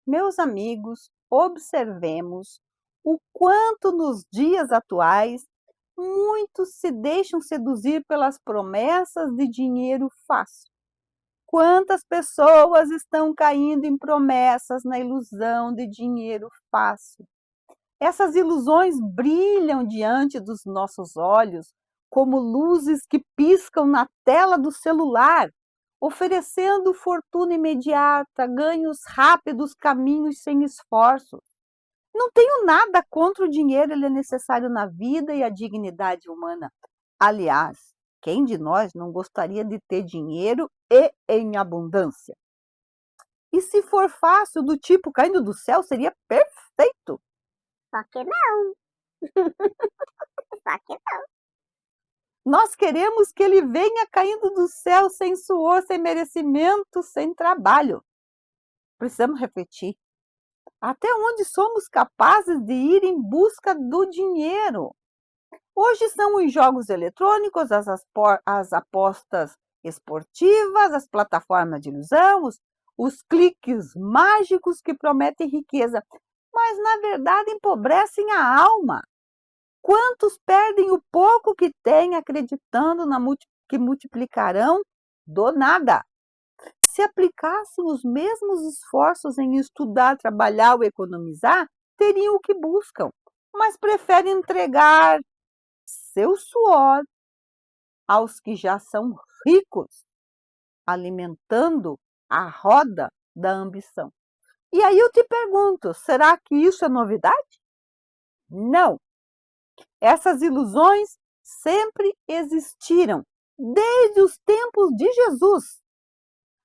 Meus amigos, observemos o quanto nos dias atuais muitos se deixam seduzir pelas promessas de dinheiro fácil. Quantas pessoas estão caindo em promessas na ilusão de dinheiro fácil? Essas ilusões brilham diante dos nossos olhos como luzes que piscam na tela do celular, oferecendo fortuna imediata, ganhos rápidos, caminhos sem esforço. Não tenho nada contra o dinheiro, ele é necessário na vida e a dignidade humana. Aliás, quem de nós não gostaria de ter dinheiro e em abundância? E se for fácil, do tipo caindo do céu, seria perfeito. Só que não, só que Nós queremos que ele venha caindo do céu sem suor, sem merecimento, sem trabalho. Precisamos refletir. Até onde somos capazes de ir em busca do dinheiro? Hoje são os jogos eletrônicos, as apostas esportivas, as plataformas de ilusão, os cliques mágicos que prometem riqueza, mas na verdade empobrecem a alma. Quantos perdem o pouco que têm acreditando que multiplicarão do nada? Se aplicassem os mesmos esforços em estudar, trabalhar ou economizar, teriam o que buscam, mas preferem entregar seu suor aos que já são ricos, alimentando a roda da ambição. E aí eu te pergunto, será que isso é novidade? Não. Essas ilusões sempre existiram, desde os tempos de Jesus.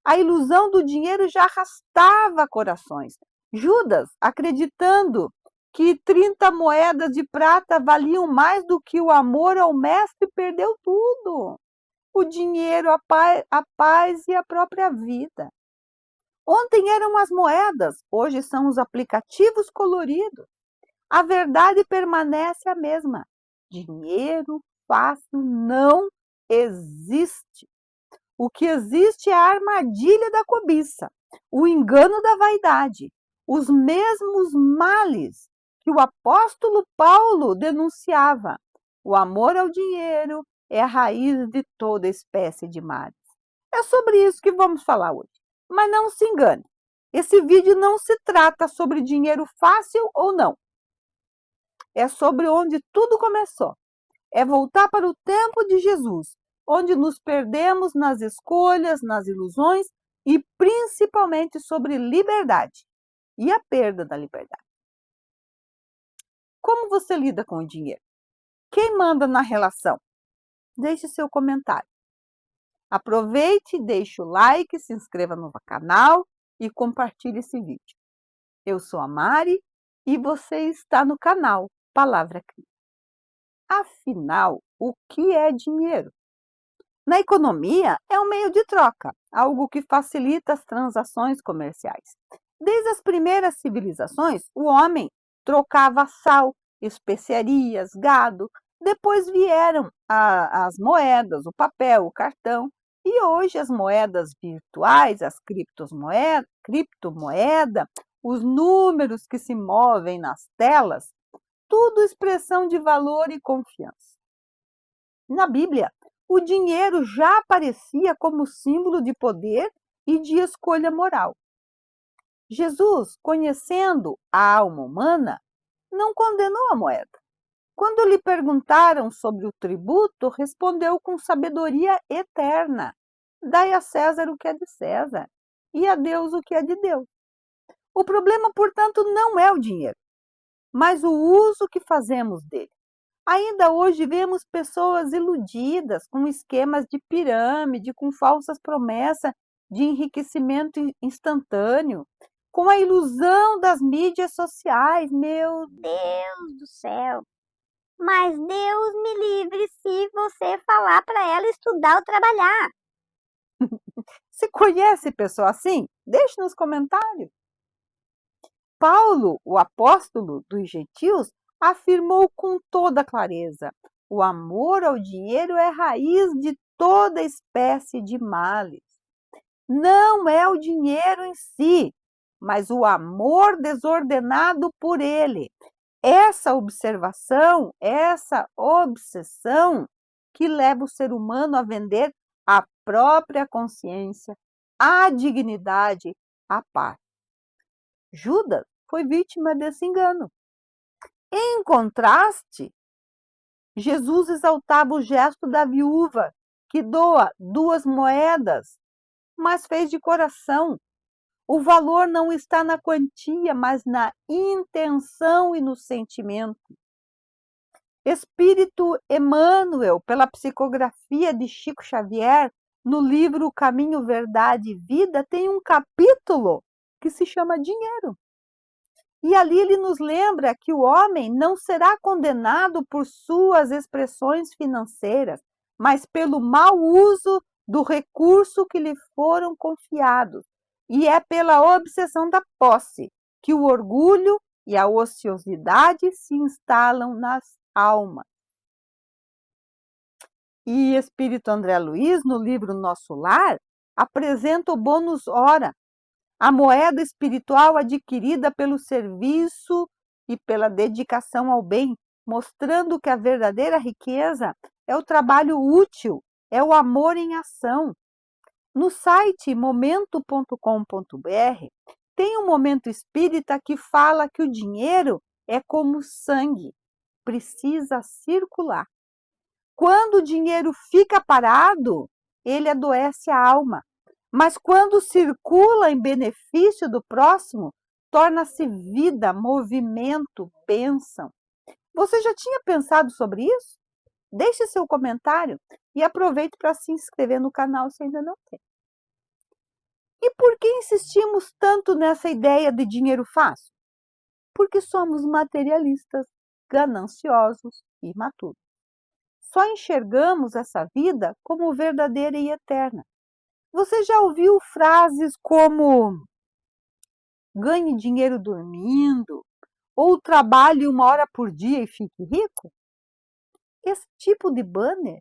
A ilusão do dinheiro já arrastava corações. Judas, acreditando que 30 moedas de prata valiam mais do que o amor ao mestre, perdeu tudo. O dinheiro, a paz e a própria vida. Ontem eram as moedas, hoje são os aplicativos coloridos. A verdade permanece a mesma. Dinheiro fácil não existe. O que existe é a armadilha da cobiça, o engano da vaidade, os mesmos males que o apóstolo Paulo denunciava. O amor ao dinheiro é a raiz de toda espécie de males. É sobre isso que vamos falar hoje. Mas não se engane, esse vídeo não se trata sobre dinheiro fácil ou não. É sobre onde tudo começou. É voltar para o tempo de Jesus, onde nos perdemos nas escolhas, nas ilusões e principalmente sobre liberdade e a perda da liberdade. Como você lida com o dinheiro? Quem manda na relação? Deixe seu comentário. Aproveite, deixe o like, se inscreva no canal e compartilhe esse vídeo. Eu sou a Mari e você está no canal Palavra Cria. Afinal, o que é dinheiro? Na economia, é um meio de troca, algo que facilita as transações comerciais. Desde as primeiras civilizações, o homem trocava sal, especiarias, gado. Depois vieram as moedas, o papel, o cartão. E hoje as moedas virtuais, as criptomoeda, os números que se movem nas telas, tudo expressão de valor e confiança. Na Bíblia, o dinheiro já aparecia como símbolo de poder e de escolha moral. Jesus, conhecendo a alma humana, não condenou a moeda. Quando lhe perguntaram sobre o tributo, respondeu com sabedoria eterna: dai a César o que é de César e a Deus o que é de Deus. O problema, portanto, não é o dinheiro, mas o uso que fazemos dele. Ainda hoje vemos pessoas iludidas com esquemas de pirâmide, com falsas promessas de enriquecimento instantâneo, com a ilusão das mídias sociais. Meu Deus do céu. Mas Deus me livre se você falar para ela estudar ou trabalhar. Você conhece pessoa assim? Deixe nos comentários. Paulo, o apóstolo dos gentios, afirmou com toda clareza: o amor ao dinheiro é raiz de toda espécie de males. Não é o dinheiro em si, mas o amor desordenado por ele. Essa observação, essa obsessão que leva o ser humano a vender a própria consciência, a dignidade, a paz. Judas foi vítima desse engano. Em contraste, Jesus exaltava o gesto da viúva, que doa 2 moedas, mas fez de coração. O valor não está na quantia, mas na intenção e no sentimento. Espírito Emmanuel, pela psicografia de Chico Xavier, no livro Caminho, Verdade e Vida, tem um capítulo que se chama Dinheiro. E ali ele nos lembra que o homem não será condenado por suas expressões financeiras, mas pelo mau uso do recurso que lhe foram confiados. E é pela obsessão da posse que o orgulho e a ociosidade se instalam nas almas. E Espírito André Luiz, no livro Nosso Lar, apresenta o bônus hora, a moeda espiritual adquirida pelo serviço e pela dedicação ao bem, mostrando que a verdadeira riqueza é o trabalho útil, é o amor em ação. No site momento.com.br tem um momento espírita que fala que o dinheiro é como sangue, precisa circular. Quando o dinheiro fica parado, ele adoece a alma. Mas quando circula em benefício do próximo, torna-se vida, movimento, bênção. Você já tinha pensado sobre isso? Deixe seu comentário e aproveite para se inscrever no canal se ainda não tem. E por que insistimos tanto nessa ideia de dinheiro fácil? Porque somos materialistas, gananciosos e imaturos. Só enxergamos essa vida como verdadeira e eterna. Você já ouviu frases como ganhe dinheiro dormindo ou trabalhe 1 hora por dia e fique rico? Esse tipo de banner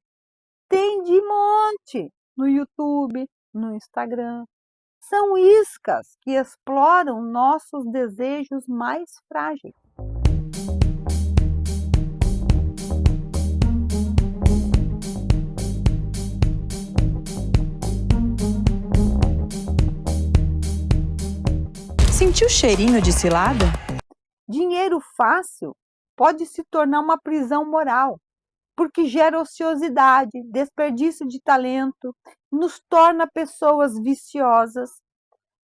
tem de monte no YouTube, no Instagram. São iscas que exploram nossos desejos mais frágeis. Sentiu cheirinho de cilada? Dinheiro fácil pode se tornar uma prisão moral, porque gera ociosidade, desperdício de talento, nos torna pessoas viciosas.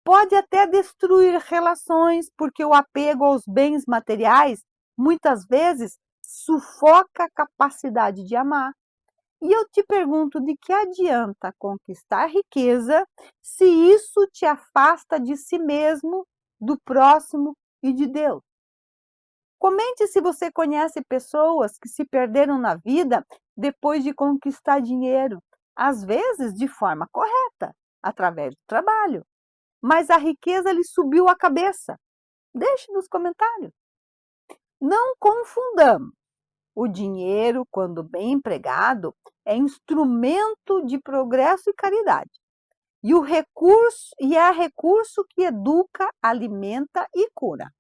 Pode até destruir relações, porque o apego aos bens materiais muitas vezes sufoca a capacidade de amar. E eu te pergunto, de que adianta conquistar riqueza se isso te afasta de si mesmo, do próximo e de Deus? Comente se você conhece pessoas que se perderam na vida depois de conquistar dinheiro, às vezes de forma correta, através do trabalho. Mas a riqueza lhe subiu a cabeça. Deixe nos comentários. Não confundamos. O dinheiro, quando bem empregado, é instrumento de progresso e caridade. E é recurso que educa, alimenta e cura.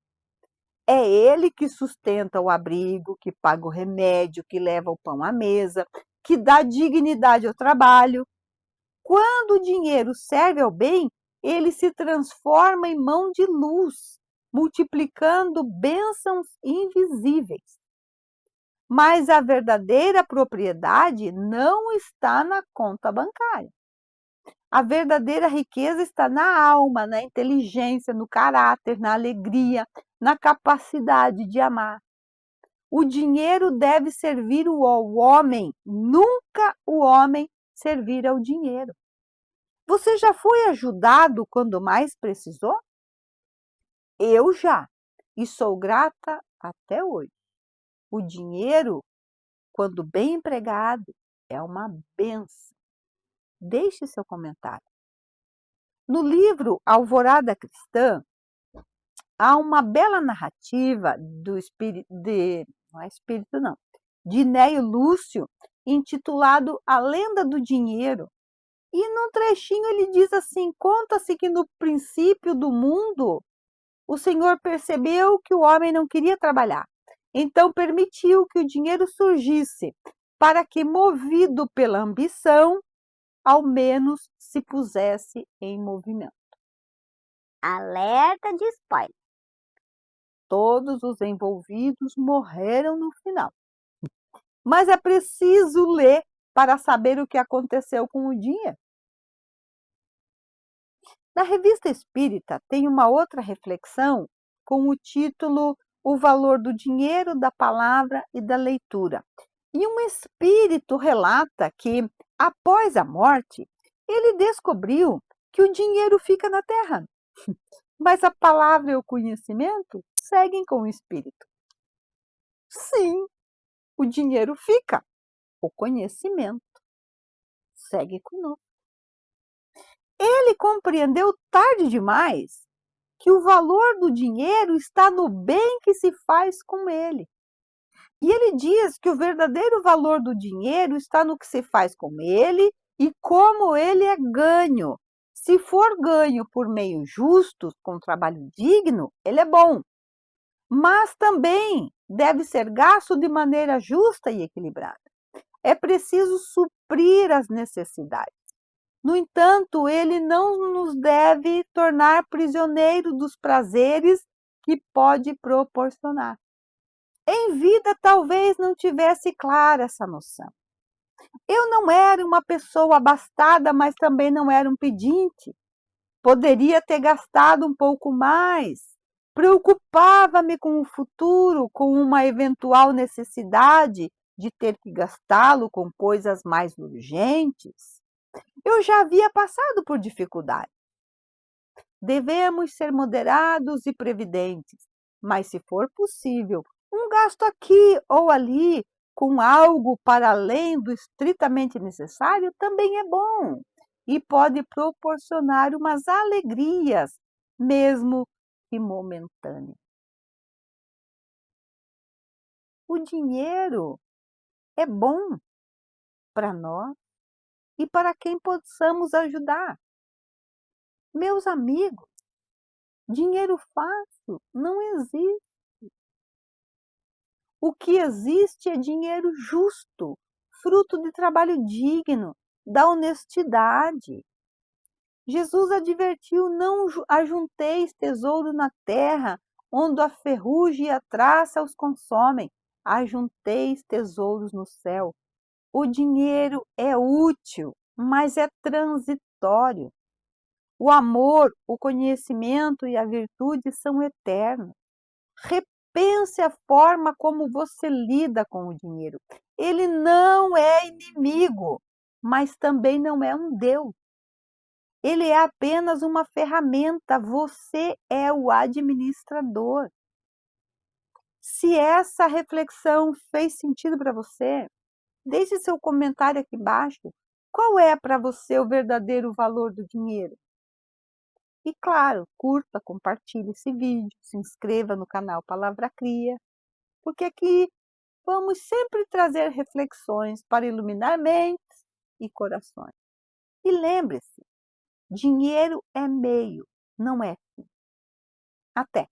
É ele que sustenta o abrigo, que paga o remédio, que leva o pão à mesa, que dá dignidade ao trabalho. Quando o dinheiro serve ao bem, ele se transforma em mão de luz, multiplicando bênçãos invisíveis. Mas a verdadeira propriedade não está na conta bancária. A verdadeira riqueza está na alma, na inteligência, no caráter, na alegria, na capacidade de amar. O dinheiro deve servir ao homem, nunca o homem servir ao dinheiro. Você já foi ajudado quando mais precisou? Eu já, e sou grata até hoje. O dinheiro, quando bem empregado, é uma bênção. Deixe seu comentário. No livro Alvorada Cristã, há uma bela narrativa de Neio Lúcio, intitulado A Lenda do Dinheiro. E num trechinho ele diz assim: conta-se que no princípio do mundo O Senhor percebeu que o homem não queria trabalhar, então permitiu que o dinheiro surgisse, para que, movido pela ambição, ao menos se pusesse em movimento. Alerta de spoiler. Todos os envolvidos morreram no final. Mas é preciso ler para saber o que aconteceu com o dinheiro. Na Revista Espírita tem uma outra reflexão com o título O Valor do Dinheiro, da Palavra e da Leitura. E um espírito relata que, após a morte, ele descobriu que o dinheiro fica na terra, mas a palavra e o conhecimento seguem com o espírito. Sim, o dinheiro fica, o conhecimento segue conosco. Ele compreendeu tarde demais que o valor do dinheiro está no bem que se faz com ele. E ele diz que o verdadeiro valor do dinheiro está no que se faz com ele e como ele é ganho. Se for ganho por meios justos, com trabalho digno, ele é bom. Mas também deve ser gasto de maneira justa e equilibrada. É preciso suprir as necessidades. No entanto, ele não nos deve tornar prisioneiro dos prazeres que pode proporcionar. Em vida, talvez não tivesse clara essa noção. Eu não era uma pessoa abastada, mas também não era um pedinte. Poderia ter gastado um pouco mais. Preocupava-me com o futuro, com uma eventual necessidade de ter que gastá-lo com coisas mais urgentes. Eu já havia passado por dificuldade. Devemos ser moderados e previdentes, mas se for possível, um gasto aqui ou ali com algo para além do estritamente necessário também é bom e pode proporcionar umas alegrias, mesmo que momentâneas. O dinheiro é bom para nós e para quem possamos ajudar. Meus amigos, dinheiro fácil não existe. O que existe é dinheiro justo, fruto de trabalho digno, da honestidade. Jesus advertiu: não ajunteis tesouro na terra, onde a ferrugem e a traça os consomem. Ajunteis tesouros no céu. O dinheiro é útil, mas é transitório. O amor, o conhecimento e a virtude são eternos. Repense a forma como você lida com o dinheiro. Ele não é inimigo, mas também não é um Deus. Ele é apenas uma ferramenta, você é o administrador. Se essa reflexão fez sentido para você, deixe seu comentário aqui embaixo. Qual é para você o verdadeiro valor do dinheiro? E claro, curta, compartilhe esse vídeo, se inscreva no canal Palavra Cria, porque aqui vamos sempre trazer reflexões para iluminar mentes e corações. E lembre-se, dinheiro é meio, não é fim. Até!